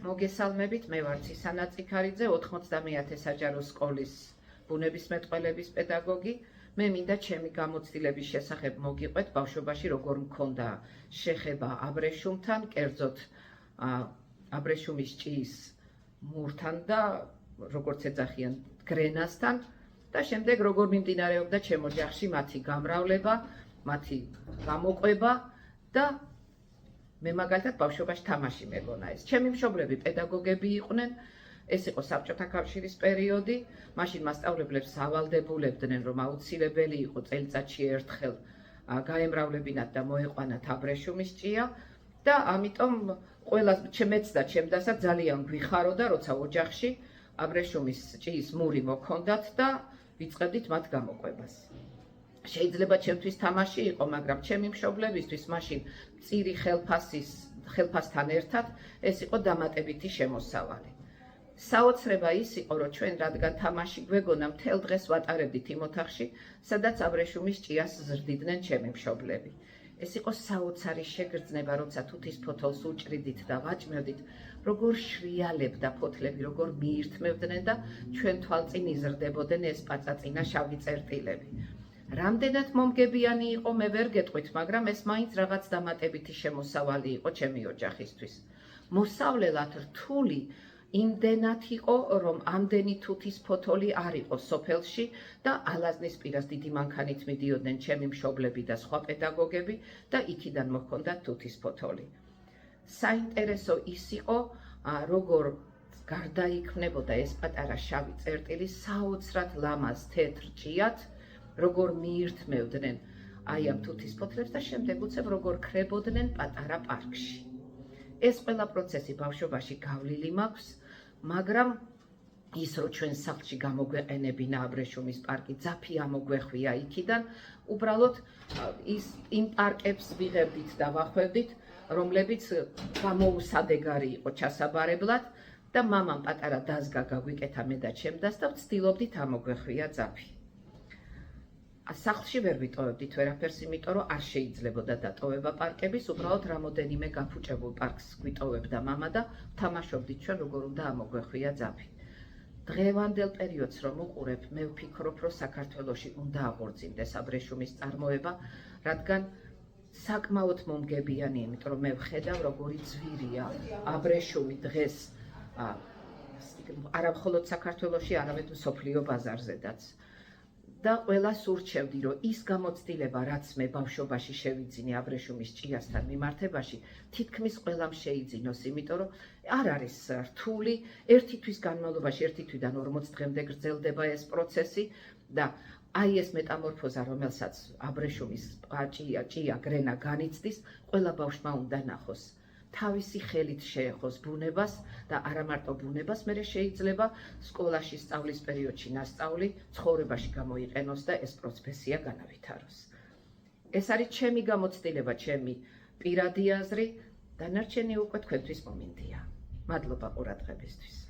მოგესალმებით, მე ვარ ცისანა წიქარიძე, 90-ათე საჯარო სკოლის ბუნებისმეტყველების პედაგოგი. მე მინდა ჩემი გამოცდილების შესახებ მოგიყვეთ ბავშვობაში როგორ მქონდა შეხება აბრეშუმთან, კერძოდ აბრეშუმის ჭიის მურთან და როგორც ეძახიან გრენასთან და შემდეგ როგორ მიმდინარეობდა ჩემ ოჯახში მათი გამრავლება, მათი გამოყვება და მე მაგალითად ბავშვობაში თამაში მეგონა ეს. ჩემი მშობლები პედაგოგები იყვნენ, ეს იყო საბჭოთა კავშირის პერიოდი, მაშინ მასწავლებლებს ავალდებულებდნენ, რომ აუცილებელი იყო წელიწადში ერთხელ გაემრავლებინათ და მოეყვანათ აბრეშუმის ჭია და ამიტომ ყველას მეც და ჩემ დასაც ძალიან გვიხაროდა, როცა ოჯახში აბრეშუმის ჭიის მური მოქონდათ და ვიწყებდით მათ გამოყვებას. შეიძლება ჩემთვის თამაში იყო, მაგრამ ჩემი მშობლებისთვის მაშინ მწირი ხელფასთან ერთად ეს იყო დამატებითი შემოსავალი. საოცრება ის იყო, რომ ჩვენ რადგან თამაში გვეგონა, მთელ დღეს ვატარებდით იმ ოთახში, სადაც აბრეშუმის ჭიას ზრდიდნენ ჩემი მშობლები. ეს იყო საოცარი შეგრძნება, როცა თუთის ფოთოლს უჭრიდით და ვაჭმევდით, როგორ შრიალებდა ფოთლები, როგორ მიირთმევდნენ და ჩვენ თვალწინ იზრდებოდნენ ეს პაწაწინა შავი წერტილები. რამდენად მომგებიანი იყო, მე ვერ გეტყვით, მაგრამ ეს მაინც რაღაც დამატებითი შემოსავალი იყო ჩემი ოჯახისთვის. მოსავლელად რთული იმდენად იყო, რომ ამდენი თუთის ფოთოლი არ იყო სოფელში და ალაზნის პირას დიდი მანქანით მიდიოდნენ ჩემი მშობლები და სხვა პედაგოგები და იქიდან მოჰქონდათ თუთის ფოთოლი. საინტერესო ის იყო, როგორ გარდაიქმნებოდა ეს პატარა შავი წერტილი საოცრად ლამაზ თეთრ ჭიად, როგორ მიირთმევდნენ აი ამ თუთის ფოთლებს და შემდეგ უცებ როგორ ქრებოდნენ პატარა პარკში. ეს ყველა პროცესი ბავშვობაში გავლილი მაქვს, მაგრამ ის რომ ჩვენ სახლში გამოგვეყენებინა აბრეშუმის პარკი, ძაფი ამოგვეხვია იქიდან, უბრალოდ იმ პარკებს ვიღებდით და ვახვევდით, რომლებიც გამოუსადეგარი იყო ჩასაბარებლად და მამამ პატარა დაზგა გაგვიკეთა მე და ჩემ დას და ვცდილობდით ამოგვეხვია ძაფი. სახლში ვერ ვიტოვებდით ვერაფერს, იმიტომ რომ არ შეიძლებოდა დატოვება პარკების, უბრალოდ რამოდენიმე გაფუჭებულ პარკს გვიტოვებდა მამა და ვთამაშობდით ჩვენ როგორ უნდა ამოგვეხვია ძაფი. დღევანდელ პერიოდს რომ უყურებ, მე ვფიქრობ, რომ საქართველოში უნდა აღორძინდეს აბრეშუმის წარმოება, რადგან საკმაოდ მომგებიანი, იმიტომ რომ მე ვხედავ, როგორი ძვირია აბრეშუმი დღეს არა მხოლოდ საქართველოში, არამედ მსოფლიო ბაზარზედაც. და ყველას ურჩევდი, რომ ის გამოცდილება, რაც მე ბავშვობაში შევიძინე აბრეშუმის ჭიასთან მიმართებაში, თითქმის ყველამ შეიძინოს, იმიტომ რომ არ არის რთული, ერთი თვის განმავლობაში, ერთი თვიდან 40 დღემდე გრძელდება ეს პროცესი და აი ეს მეტამორფოზა, რომელსაც აბრეშუმის ჭია გრენა განიცდის, ყველა ბავშვმა უნდა ნახოს. თავისი ხელით შეეხოს ბუნებას და არა მარტო ბუნებას, მერე შეიძლება სკოლაში სწავლის პერიოდში ნასწავლი ცხოვრებაში გამოიყენოს და ეს პროფესია განავითაროს. ეს არის ჩემი გამოცდილება, ჩემი პირადი აზრი, დანარჩენი უკვე თქვენთვის მომინდია. მადლობა ყურადღებისთვის.